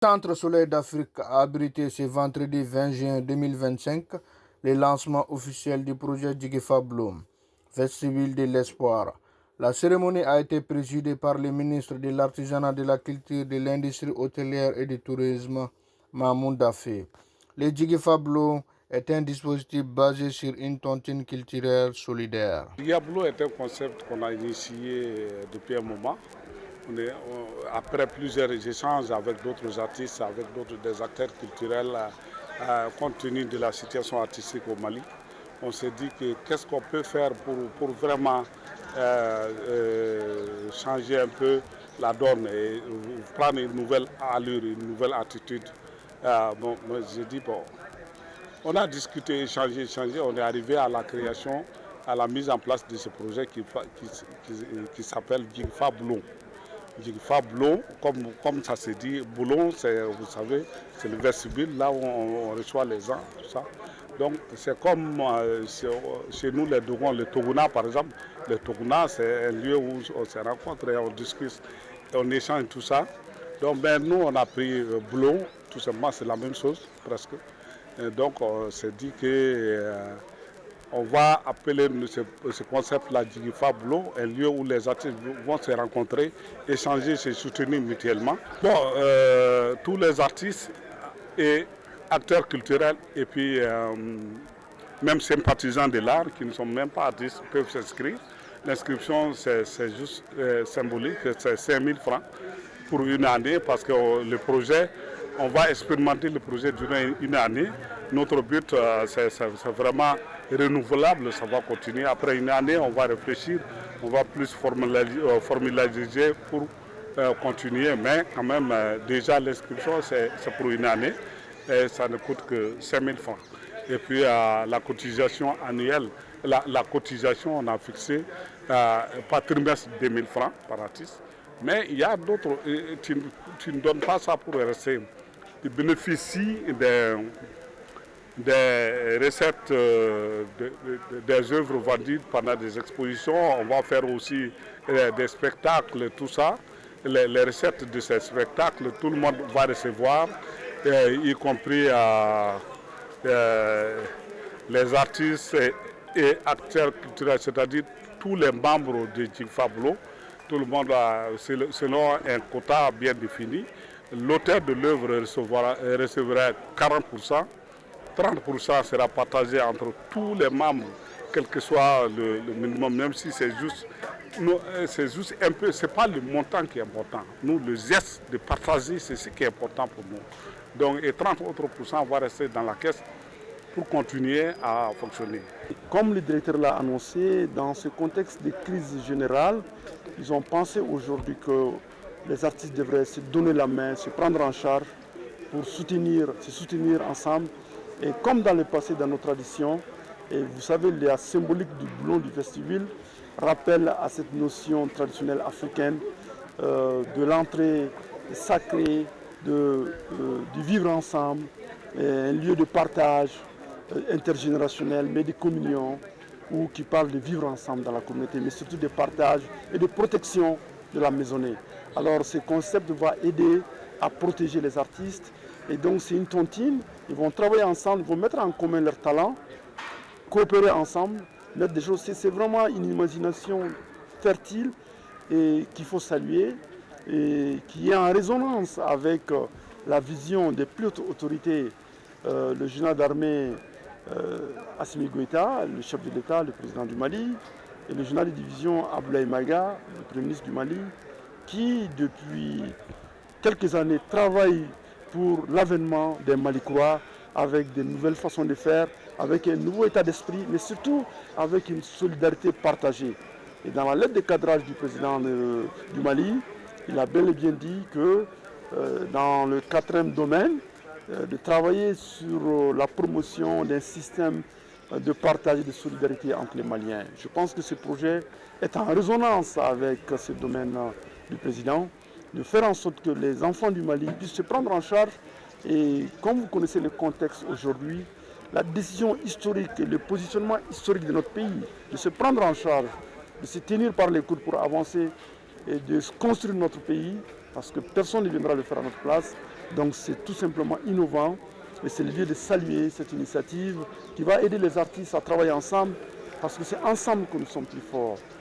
Le Centre Soleil d'Afrique a abrité ce vendredi 20 juin 2025 le lancement officiel du projet Djigifa Bloom, Vestibule de l'Espoir. La cérémonie a été présidée par le ministre de l'Artisanat, de la Culture, de l'Industrie hôtelière et du Tourisme, Mahmoud Dafé. Le Djigifa Bloom est un dispositif basé sur une tontine culturelle solidaire. Djigifa Bloom est un concept qu'on a initié depuis un moment. Après plusieurs échanges avec d'autres artistes, avec des acteurs culturels, compte tenu de la situation artistique au Mali, on s'est dit que qu'est-ce qu'on peut faire pour vraiment changer un peu la donne et prendre une nouvelle allure, une nouvelle attitude. Moi j'ai dit, on a discuté, échangé, on est arrivé à la création, à la mise en place de ce projet qui s'appelle Djigifa Bloom. Djigifa Bloom, comme ça se dit, Boulon, vous savez, c'est le vestibule, là où on reçoit les gens, tout ça. Donc c'est comme chez nous les Dogons, le Togona par exemple. Le Togona, c'est un lieu où on se rencontre et on discute, on échange tout ça. Donc nous on a pris Boulon, tout simplement c'est la même chose presque. Et donc on s'est dit que on va appeler ce concept-là Djigifa Bloom, un lieu où les artistes vont se rencontrer, échanger, se soutenir mutuellement. Tous les artistes et acteurs culturels et puis même sympathisants de l'art qui ne sont même pas artistes peuvent s'inscrire. L'inscription c'est juste symbolique, c'est 5 000 francs pour une année parce que le projet, on va expérimenter le projet durant une année. Notre but, c'est vraiment renouvelable, ça va continuer. Après une année, on va réfléchir, on va plus formaliser pour continuer. Mais quand même, déjà l'inscription, c'est pour une année et ça ne coûte que 5 000 francs. Et puis la cotisation annuelle, la cotisation, on a fixé par trimestre 2 000 francs par artiste. Mais il y a d'autres, tu ne donnes pas ça pour rester. Tu bénéficies des recettes des œuvres vendues pendant des expositions. On va faire aussi des spectacles, tout ça. Les recettes de ces spectacles, tout le monde va recevoir, y compris les artistes et acteurs culturels, c'est-à-dire tous les membres de Djigifa Bloom. Tout le monde, selon un quota bien défini. L'auteur de l'œuvre recevra 40%, 30% sera partagé entre tous les membres, quel que soit le minimum, même si c'est juste un peu, c'est pas le montant qui est important. Nous, le geste de partager, c'est ce qui est important pour nous. Donc, et 30 autres pourcents va rester dans la caisse pour continuer à fonctionner. Comme le directeur l'a annoncé, dans ce contexte de crise générale, ils ont pensé aujourd'hui que les artistes devraient se donner la main, se prendre en charge pour se soutenir ensemble. Et comme dans le passé, dans nos traditions, et vous savez, la symbolique du boulon du vestibule rappelle à cette notion traditionnelle africaine de l'entrée sacrée, du vivre ensemble, un lieu de partage intergénérationnel, mais de communion, ou qui parle de vivre ensemble dans la communauté, mais surtout de partage et de protection de la maisonnée. Alors ce concept va aider à protéger les artistes. Et donc c'est une tontine, ils vont travailler ensemble, ils vont mettre en commun leurs talents, coopérer ensemble, mettre des choses. C'est vraiment une imagination fertile et qu'il faut saluer et qui est en résonance avec la vision des plus hautes autorités, le général d'armée Assimi Goïta, le chef de l'État, le président du Mali, et le général de division Abdoulaye Maga, le premier ministre du Mali, qui depuis quelques années travaille pour l'avènement des Malicrois avec de nouvelles façons de faire, avec un nouveau état d'esprit, mais surtout avec une solidarité partagée. Et dans la lettre de cadrage du président du Mali, il a bel et bien dit que dans le quatrième domaine, de travailler sur la promotion d'un système de partage et de solidarité entre les Maliens. Je pense que ce projet est en résonance avec ce domaine du président, de faire en sorte que les enfants du Mali puissent se prendre en charge. Et comme vous connaissez le contexte aujourd'hui, la décision historique et le positionnement historique de notre pays, de se prendre en charge, de se tenir par les coudes pour avancer et de construire notre pays, parce que personne ne viendra le faire à notre place, Donc c'est tout simplement innovant et c'est le lieu de saluer cette initiative qui va aider les artistes à travailler ensemble parce que c'est ensemble que nous sommes plus forts.